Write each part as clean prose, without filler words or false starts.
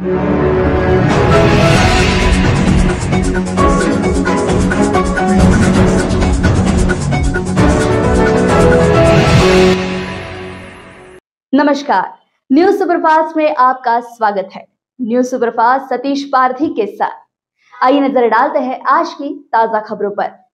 नमस्कार, news superfast में आपका स्वागत है। न्यूज सुपरफास्ट सतीश पारधी के साथ आइए नजर डालते हैं आज की ताजा खबरों पर।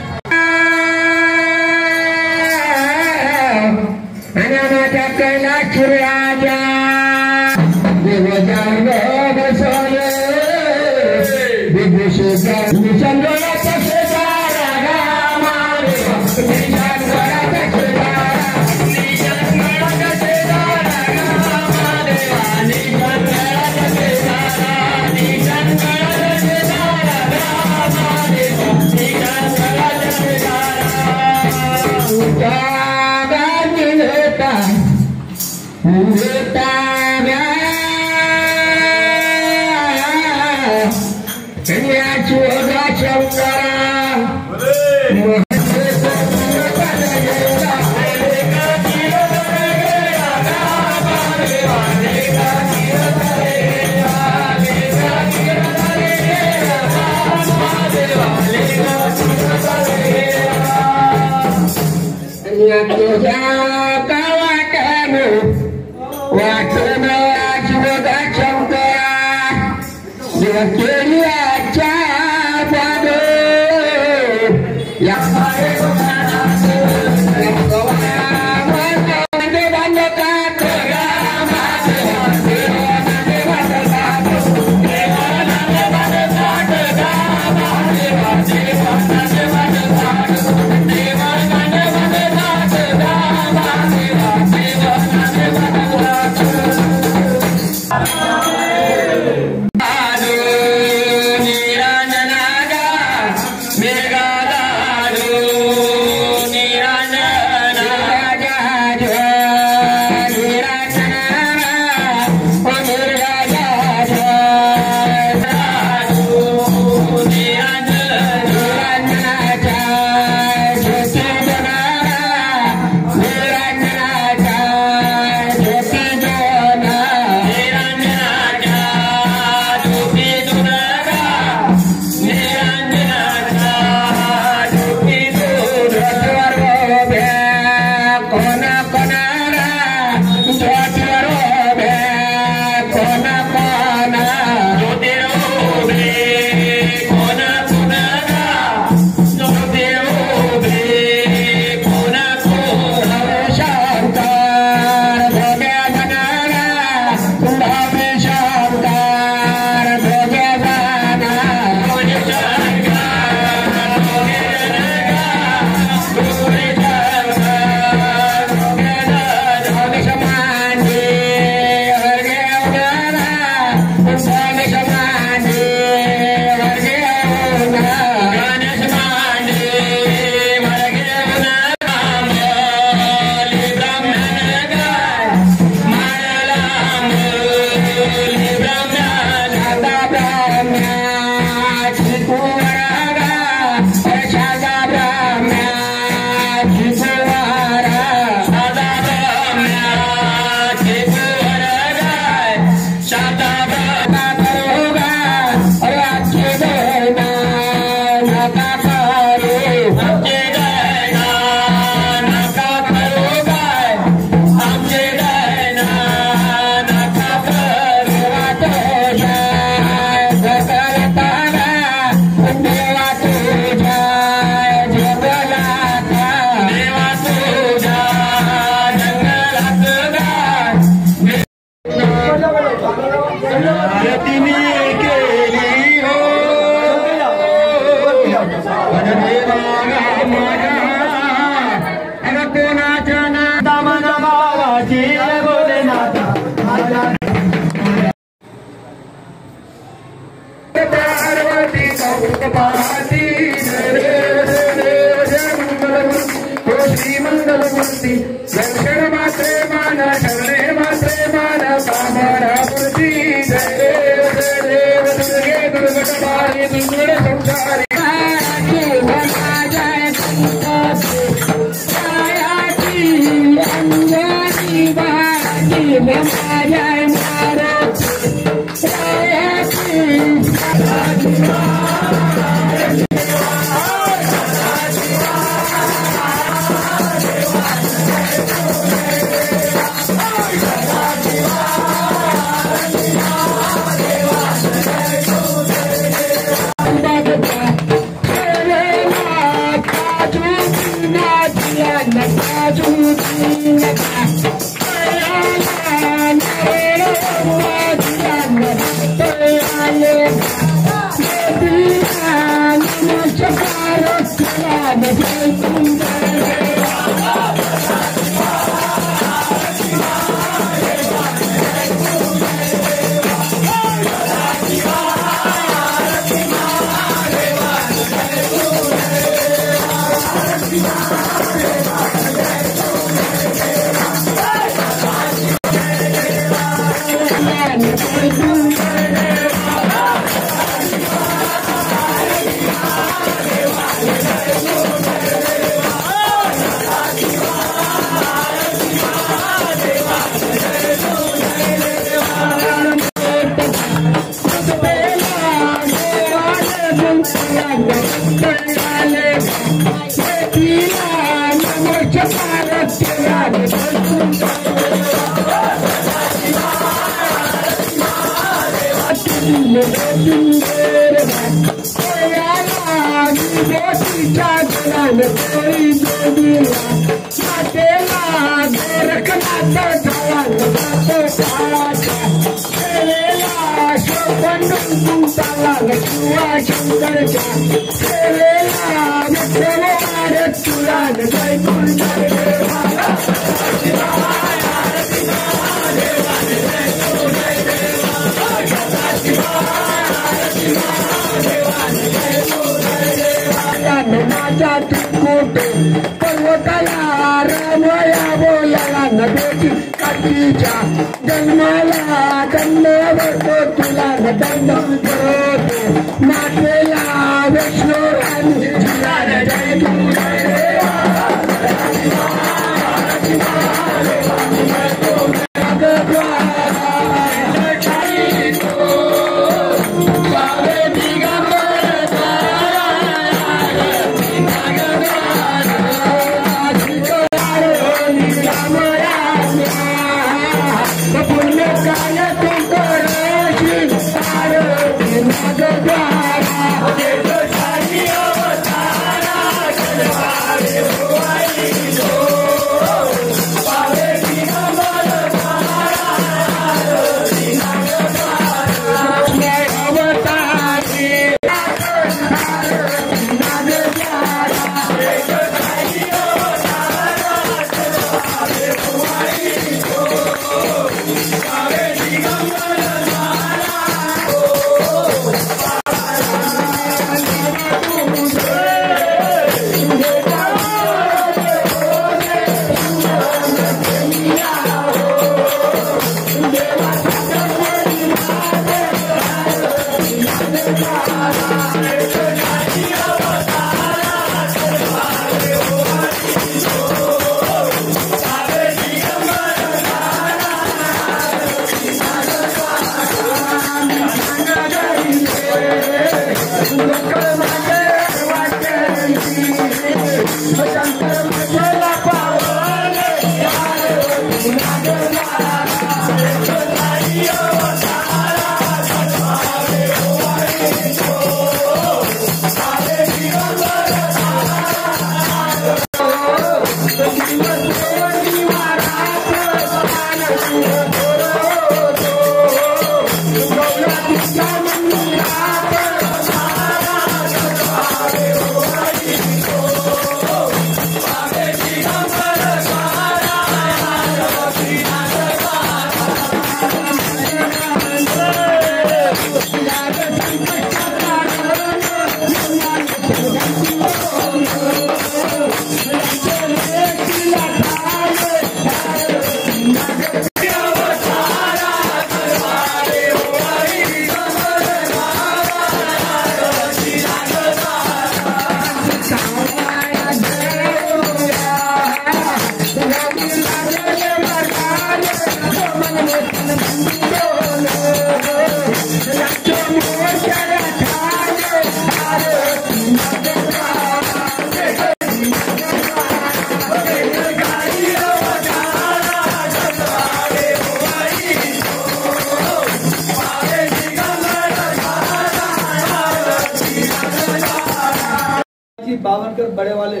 बावनकर बड़े वाले।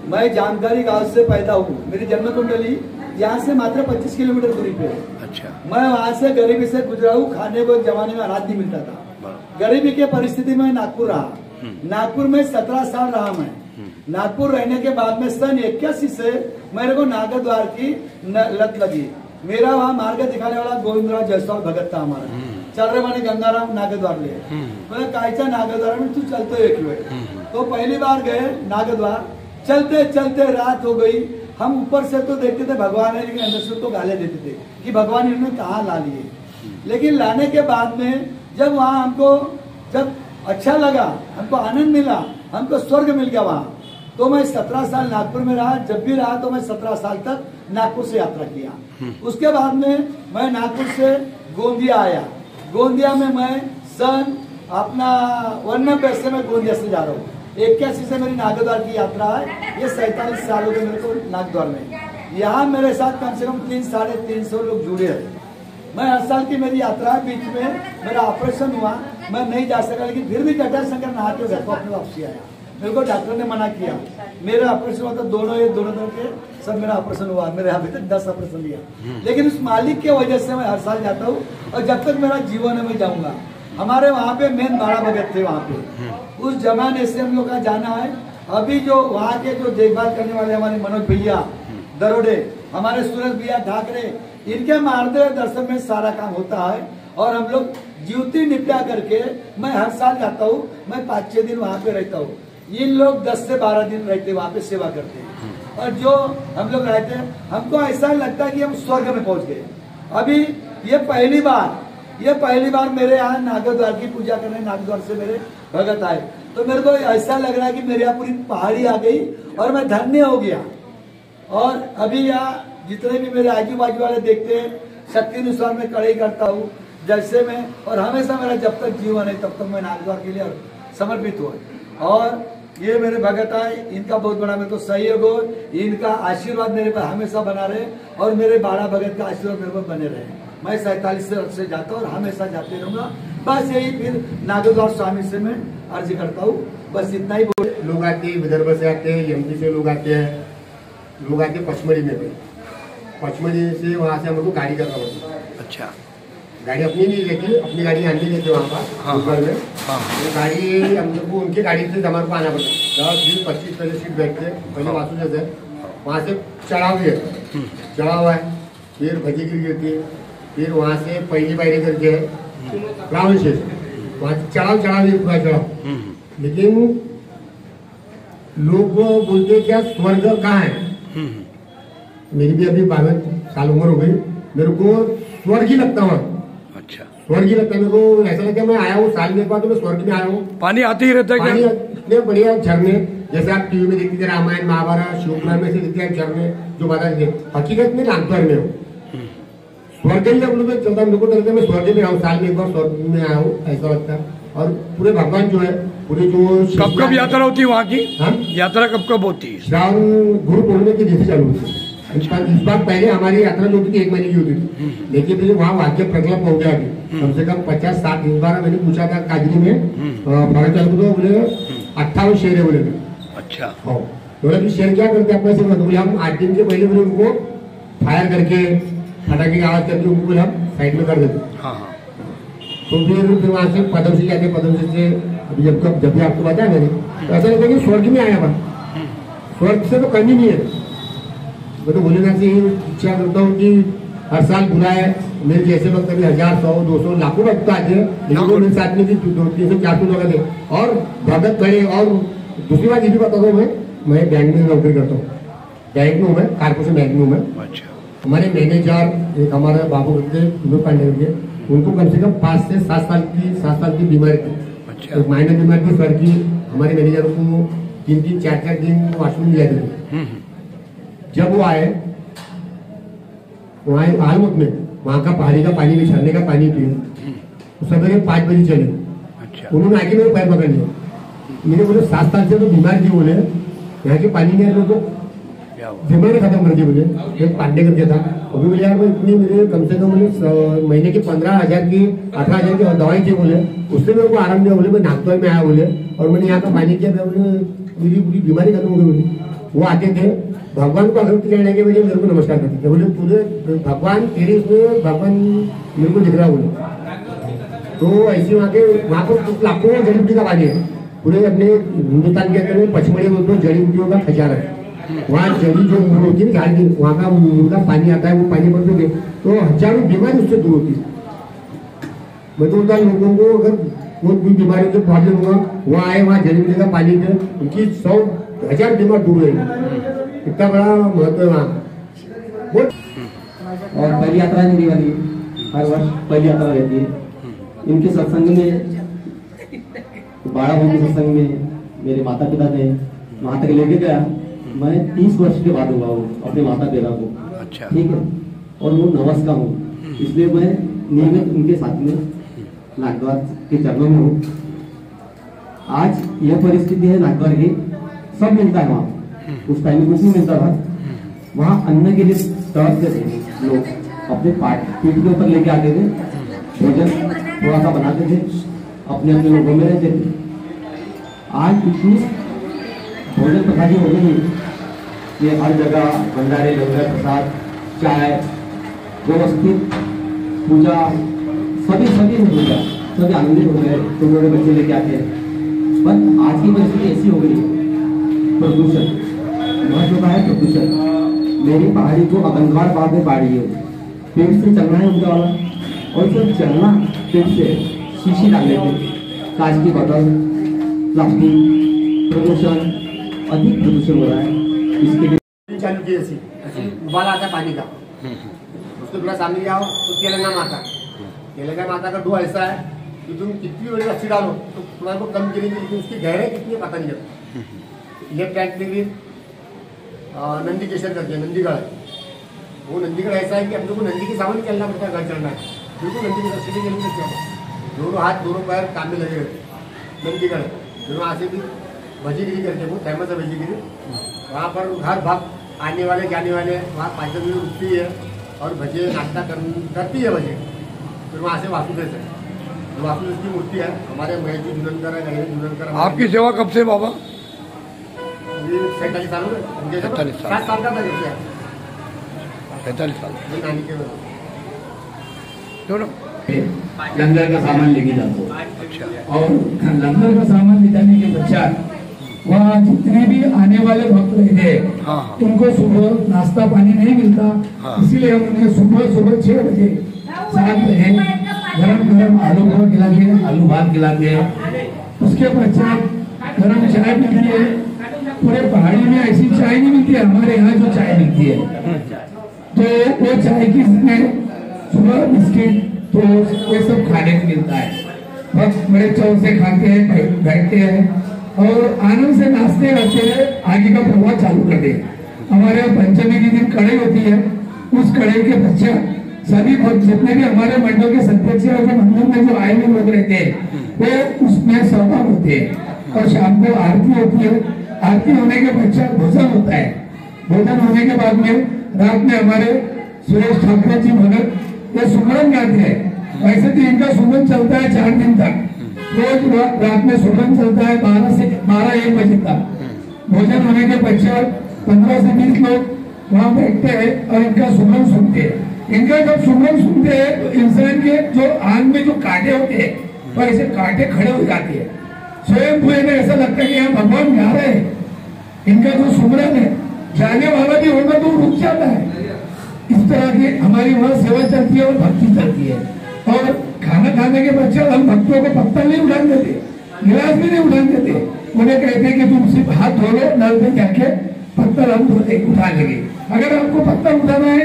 मैं जानकारी गांव से पैदा हूँ, मेरी जन्म कुंडली यहाँ से मात्र 25 किलोमीटर दूरी पे है। अच्छा। मैं वहाँ से गरीबी से गुजरा हूँ, खाने को एक जमाने में अनाज नहीं मिलता था। गरीबी के परिस्थिति में नागपुर रहा, नागपुर में 17 साल रहा मैं। नागपुर रहने के बाद में सन 81 से मेरे को नागद्वार की लत लगी। मेरा वहाँ मार्ग दिखाने वाला गोविंदराव जायसवाल भगत था हमारा, चल रहे माने गंगाराम नागद्वार ले। मैंने कायचा नागद्वार में तू चलते एक वेळ। तो पहली बार गए नागद्वार, चलते चलते रात हो गई। हम ऊपर से तो देखते थे भगवान है, लेकिन अंदर से तो गाले देते थे कि भगवान इन्होंने कहाँ ला लिए। लेकिन लाने के बाद में जब वहाँ हमको जब अच्छा लगा, हमको आनंद मिला, हमको स्वर्ग मिल गया वहाँ। तो मैं 17 साल नागपुर में रहा, जब भी रहा तो मैं 17 साल तक नागपुर से यात्रा किया। उसके बाद में मैं नागपुर से गोंदिया आया। गोंदिया में मैं सन अपना 91 से मैं गोंदिया से जा रहा हूँ। 81 से मेरी नागद्वार की यात्रा है। ये 47 साल हो गए मेरे को नागद्वार में। यहाँ मेरे साथ कम से कम 300-350 लोग जुड़े हैं। मैं हर साल की मेरी यात्रा है। बीच में मेरा ऑपरेशन हुआ, मैं नहीं जा सका, लेकिन फिर भी जटाशंकर नहाते घर को अपने वापसी आया। मेरे को डॉक्टर ने मना किया। मेरा ऑपरेशन हुआ था दोनों तरह के सब मेरा ऑपरेशन हुआ। मेरे अभी तक 10 ऑपरेशन लिया, लेकिन उस मालिक के वजह से मैं हर साल जाता हूँ और जब तक मेरा जीवन है मैं जाऊंगा। हमारे वहाँ पे मेन बाड़ा भगत थे वहाँ पे, उस जमाने से हम लोग का जाना है। अभी जो वहाँ के जो देखभाल करने वाले हमारे मनोज भैया दरोडे, हमारे सूरज भैया ठाकरे, इनके मार्गदर्शन में सारा काम होता है। और हम लोग ड्यूटी निपटा करके मैं हर साल जाता हूँ। मैं 5-6 दिन वहाँ पे रहता हूँ। इन लोग 10 से 12 दिन रहते वहाँ पे सेवा करते हैं। और जो हम लोग रहते हैं, हमको ऐसा लगता है कि हम स्वर्ग में पहुँच गए। अभी ये पहली बार मेरे यहाँ नागद्वार की पूजा करने नागद्वार से मेरे भगत आए, तो मेरे को ऐसा लग रहा है कि मेरे यहाँ पूरी पहाड़ी आ गई और मैं धन्य हो गया। और अभी यहाँ जितने भी मेरे आजू बाजू वाले देखते हैं, शक्ति अनुसार मैं कड़ाई करता हूँ जैसे मैं, और हमेशा मेरा जब तक जीवन है तब तक मैं नागद्वार के लिए समर्पित हुआ। और ये मेरे भगत आए, इनका बहुत बड़ा मेरे को सहयोग हो, इनका आशीर्वाद मेरे पर हमेशा बना रहे और मेरे बाड़ा भगत का आशीर्वाद मेरे पर बने रहे। मैं 47 से जाता हूँ और हमेशा जाते रहूंगा। बस यही फिर नागद्वार स्वामी से मैं अर्जी करता हूँ, बस इतना ही बोल। लोग आते हैं विदर्भ से आते हैं, एमपी से लोग आते हैं, लोग आते हैं पचमढ़ी में भी। पचमढ़ी से वहाँ से हमको गाड़ी करना पड़ता है। अच्छा। गाड़ी अपनी नहीं लेती, अपनी गाड़ी आनी लेते वहाँ पर। हाँ, में हाँ। तो गाड़ी हम लोग को उनकी गाड़ी से हमारे को आना पड़ता है। 10-20-25 पहले सीट बैठते पहले वासु जैसे वहाँ से चढ़ाव भी है, चढ़ाव है, फिर भजी गिरती है, फिर वहाँ से पहली बारी करके रावण शेष वहाँ चढ़ाव ही पूरा चढ़ाव। लेकिन लोग बोलते क्या स्वर्ग कहाँ है। मेरी भी अभी 52 साल उम्र हो गई, मेरे को स्वर्ग ही लगता वहाँ। अच्छा। स्वर्ग ही लगता है मेरे को। ऐसा लगता है मैं आया हूँ साल में एक बार, तो मैं स्वर्ग में आया हूँ। पानी आते ही रहता है पानी क्या? इतने बढ़िया झरने, जैसे आप टीवी में देखते थे रामायण महाभारत शिवपुराण में से देखते हैं झरने जो बता देते, हकीकत में नागद्वार में हूँ। स्वर्ग ही हम लोग चलता, मेरे को लगता है मैं स्वर्ग में आऊँ, साल में एक बार स्वर्ग में आया हूँ ऐसा लगता है। और पूरे भगवान जो है पूरे जो कब यात्रा होती है वहाँ की? हाँ? यात्रा कब होती है? श्रावण गुरु पूर्णिमा के दिन से चालू होती है। इस बार पहले हमारी यात्रा जो होती थी 1 महीने की होती थी, लेकिन फिर वहाँ वाक्य प्रकल्प हो गया अभी कम से कम 50-60 दिन। बार मैंने पूछा था काजरी में फौरन चालू तो बोले 58 शेर है बोले। अच्छा। हाँ, बोले शेर क्या करते हैं अपना से, बोले हम 8 दिन के पहले बोले उनको फायर करके फटाके की आवाज करके उनको बोले हम साइड में कर देते। तो फिर वहाँ से पदम से जाते, पदम से अभी जब भी आपको बताया मैंने, तो ऐसा लगता है कि स्वर्ग में आया बा, स्वर्ग से तो कमी नहीं है। मैं तो बोलना से इच्छा करता हूँ कि हर साल बुरा है, मेरे जैसे लोग कभी 1000, 100, 200 लाखों भक्त आते हैं, लेकिन वो मेरे साथ में भी 200-300-400 लोग आते और भगत करे। और दूसरी बात ये भी बताता हूँ, मैं बैंक में नौकरी करता हूँ, बैंक में हूँ मैं, कारपोरेशन बैंक में हूँ मैं। अच्छा। हमारे मैनेजर एक हमारे बाबू करते पांडे के, उनको कम से कम 5 से 7 साल की बीमारी थी। अच्छा। एक माइनर बीमारी थी सर की। हमारे मैनेजर को 3-3, 4-4 दिन वॉशरूम ले जाते थे। जब वो आए वहाँ आलमत में, वहाँ का पहाड़ी का पानी भी, झरने का पानी पिए, तो सवेरे 5 बजे चले। अच्छा। उन्होंने आके मेरे पैर पकड़ लिया। मैंने बोले 7 साल से तो बीमार थी, बोले यहाँ के पानी नहीं तो बीमारी खत्म कर दी। मुझे एक पांडे करके था, अभी बोले यार मैं इतनी मेरे कम से कम बोले महीने की 15,000 की 18,000 की दवाई थी, बोले उससे मेरे को आराम दिया। बोले मैं नागद्वार में आया, बोले और मैंने यहाँ का पानी किया, बोले मेरी पूरी बीमारी खत्म हो गई। बोली वो आते थे भगवान को अगरबत्ती लेने के वजह मेरे को नमस्कार करते थे, बोले पूरे भगवान तेरे इसमें भगवान मेरे को दिख रहा। बोले तो ऐसे वहाँ पर लाखों जड़ी बूटी का पानी है। पूरे अपने हिंदुस्तान के अंदर में पचमढ़ी बोलते हैं, जड़ी बूटियों का खजाना है। वहाँ जड़ी जो मूल होती है झाड़ की, वहाँ का मूल का पानी आता है, वो पानी पड़ते तो हजारों बीमारी उससे दूर होती है। मैं तो बोलता लोगों को अगर कोई बीमारी के प्रॉब्लम होगा वहाँ आए, वहाँ जड़ी बूटी का पानी पे उनकी 100,000 बीमार दूर रहेगी। इतना बड़ा महत्व है वहाँ। और पहली यात्रा है मेरी वाली, हर वर्ष पहली यात्रा रहती है। इनके सत्संग में 12 के सत्संग में मेरे माता पिता थे, वहां तक लेके गया। मैं 30 वर्ष के बाद हुआ हूँ अपने माता पिता को, अच्छा ठीक है। और वो नवस का हूँ, इसलिए मैं नियमित उनके साथ में नागद्वार के चरणों में हूँ। आज यह परिस्थिति है नागद्वार की, सब मिलता है वहाँ, उस टाइम में कुछ नहीं मिलता था। वहाँ अन्न के लिए तरसते थे लोग, अपने पीठ के ऊपर लेके आते थे, भोजन थोड़ा सा बनाते थे, अपने अपने लोगों में रहते थे। आज इतनी भोजन प्रसादी हो गई कि हर जगह भंडारे, लंगर, प्रसाद, चाय, व्यवस्थित पूजा, सभी पूजा, सभी आनंदित हो गए, छोटे बच्चे लेके आते हैं। पर आज की परिस्थिति ऐसी हो गई, प्रदूषण, महत्व का है प्रदूषण। मेरी पहाड़ी को अगंगार बाग में पहाड़ी है, पेट से चलना है उनका वाला, और जब चलना पेट से शीशी डाल लेते, कांच की बोतल, प्लास्टिक, प्रदूषण, अधिक प्रदूषण हो रहा है। इसके लिए चालू की ऐसी उबाल आता है पानी का, उसको थोड़ा सामने जाओ तो तेलंगा माता का डो ऐसा है कि तुम कितनी बड़ी रस्सी डालो तो तुम्हारे को कम गिरेगी, लेकिन उसकी गहराई कितनी है पता नहीं चलता। लेफ्ट हैंड में नंदी केशर करके नंदीगढ़ है, वो नंदीगढ़ ऐसा है कि हम लोग को नंदी के सामने चलना पड़ता है, घर चलना है, बिल्कुल नंदी की रस्सी में चलनी सकते हो। दोनों हाथ दोनों पैर काम में लगे रहते। नंदीगढ़ दोनों हाथ से भी भजीगिरी करके, वो फेमस है भजीगिरी। वहाँ पर हर भक्त आने वाले जाने वाले वहाँ 5 दिन रुकती है और भजे नाश्ता करती है भजे। फिर वहाँ से वासुदेव है, वासुदेव की मूर्ति है, हमारे महेश जी जुलनकर है, जुलनकर। आपकी सेवा कब से बाबा? 47 साल हो गए, 7 साल का था जब से, 45 साल नानी के दोनों लंगर का सामान लेके जाते हो। अच्छा। और लंगर का सामान ले जाने के पश्चात वहाँ जितने भी आने वाले भक्त रहते हैं, हाँ। उनको सुबह नाश्ता पानी नहीं मिलता, हाँ। इसीलिए हम उन्हें सुबह 6 बजे 7 बजे गरम आलू भात खिलाते हैं। उसके पश्चात गरम चाय मिलती है। पूरे पहाड़ी में ऐसी चाय नहीं मिलती है, हमारे यहाँ जो चाय मिलती है तो वो चाय की सुबह बिस्किट तो ये सब खाने को मिलता है। भक्त बड़े चौक से खाते हैं, बैठते हैं और आनंद से नाचते रहते हैं, आगे का प्रवाह चालू करते हैं। हमारे यहाँ पंचमी के दिन कड़ाई होती है, उस कड़ाई के पश्चात सभी भक्त जितने भी हमारे मंडल के सदस्य और मंडल में जो आए हुए लोग रहते हैं वो उसमें सहभाग होते हैं। और शाम को आरती होती है, आरती होने के पश्चात भोजन होता है। भोजन होने के बाद में रात में हमारे सुरेश ठाकुर जी भगत ये सुमरन गाते हैं। वैसे तो इनका सुमरन चलता है 4 दिन तक, रोज रात में सुमरन चलता है 12-1 बजे तक। भोजन होने के पश्चात 15 से 20 लोग वहाँ बैठते हैं और इनका सुमरन सुनते हैं। इनका जब सुमरन सुनते हैं तो इंसान के जो आंख में जो कांटे होते हैं वो ऐसे कांटे खड़े हो जाते हैं। स्वयं को इन्हें ऐसा लगता है कि यहाँ भगवान गा रहे हैं। इनका जो सुमरन है जाने वाला भी होगा तो रुक जाता है। इस तरह की हमारी वहाँ सेवा चलती है और भक्ति चलती है। और खाना खाने के पश्चात हम भक्तों को पत्थर नहीं उठाने देते, गिलास भी नहीं उठाने देते। उन्हें कहते हैं कि तुम सिर्फ हाथ धो लो, नल पे जाके पत्थर हम उठा लेंगे। अगर आपको पत्थर उठाना है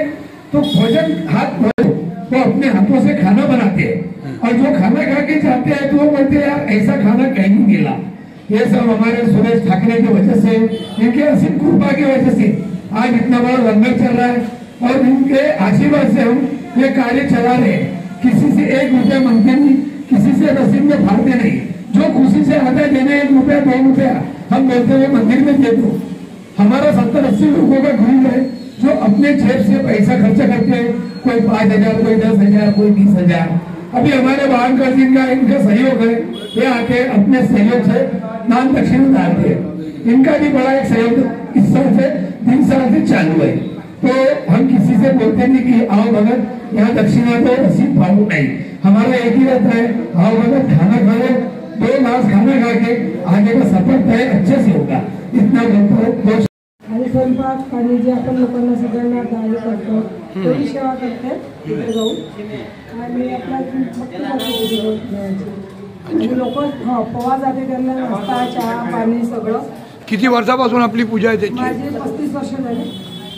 तो भोजन हाथ धो तो अपने हाथों से खाना बनाते हैं। और जो खाना खा के जाते हैं तो वो बोलते हैं यार ऐसा खाना कहीं नहीं मिला। ये सब हमारे सुरेश ठाकरे की वजह से, इनके असीम कृपा की वजह से आज इतना बड़ा लंगर चल रहा है और इनके आशीर्वाद से हम ये कार्य चला रहे हैं। किसी से 1 रुपया मांगते नहीं, किसी से नसीब में फाड़ते नहीं। जो खुशी से आता है देने 1 रुपया 2 रुपया हम बोलते हुए मंदिर में दे दो। हमारा 70-80 लोगों का ग्रुप है जो अपने जेब से पैसा खर्चा करते हैं, कोई 5,000, कोई 10,000, कोई 20,000। अभी हमारे वाहन का जिनका इनका सहयोग है, ये आके अपने सहयोग से दान दक्षिणा डालते हैं। इनका भी बड़ा एक सहयोग इस साल से 3 साल से चालू है। तो हम किसी से बोलते नहीं कि आओ भगत यहाँ दक्षिणा पे रसीद पाओ, नहीं, हमारा एक ही रहता है, आओ भगत खाना खाओ, 2 मास खाना खा के आगे का सफर तय अच्छे से होगा, इतना बोलतो। आणि स्वयंपाक पाणी जे आपण लोकांना सगळ्यांना दान करतो तेवढी सेवा करते तिथे जाऊन आणि आपला आणि लोक पोहा जाते त्यांना नाश्ता चहा पाणी सगळं। किती वर्षापासून आपली पूजा आहे त्याची? माझी 35 वर्ष झाले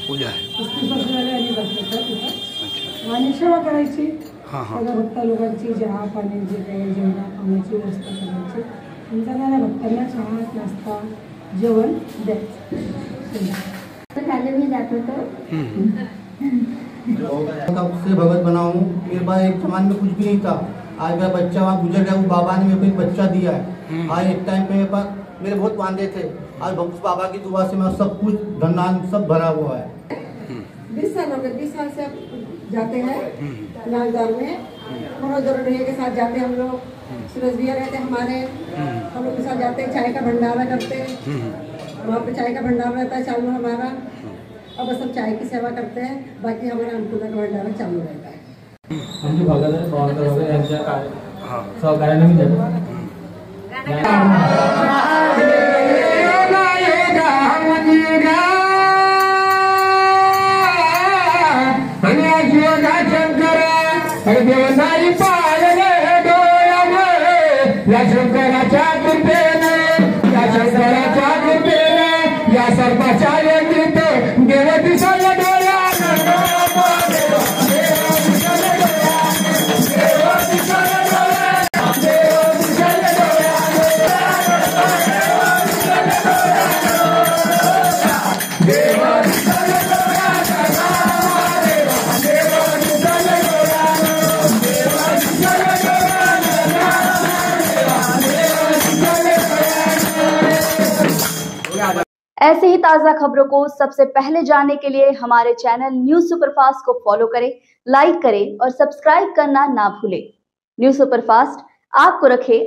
पूजा आहे। 35 वर्ष झाले आणि बसतात तिथं आणि सेवा करायची सगळ्या भक्त लोकांची, चहा पाणी जे काही जेवणा खाण्याची व्यवस्था करायची, त्यांना भक्तांना चहा नाश्ता जेवण द्यायचं। खाने में जाते तो कब से भगत बना हूँ, मेरे पास एक सामान में कुछ भी नहीं था। आज मेरा बच्चा वहाँ गुजर गया, वो बाबा ने मेरे को एक बच्चा दिया है। आज एक टाइम पे मेरे पास मेरे बहुत वांदे थे, आज भक्त बाबा की दुआ से मैं सब कुछ धन सब भरा हुआ है। 20 साल हो गए, 20 साल से जाते हैं नागदार में, मनोज भैया के साथ जाते हैं हम लोग, सूरज भैया रहते हमारे, हम लोग के साथ जाते हैं, चाय का भंडारा करते हैं, वहाँ पे चाय का भंडारा रहता है चालू हमारा, और बस हम चाय की सेवा करते हैं, बाकी हमारा अन्नपूर्णा का भंडारा चालू रहता है। हम जो भगत है पवार वगैरे यांच्या सहकार्याने मी जातो। शंकराच्या कृपेने, या शंकराच्या कृपेने, या सर्पाच्या योनीत देव दिसले डोळ्यात, ऐसे ही ताज़ा खबरों को सबसे पहले जानने के लिए हमारे चैनल न्यूज़ सुपरफास्ट को फॉलो करें, लाइक करें और सब्सक्राइब करना ना भूलें। न्यूज़ सुपरफास्ट आपको रखे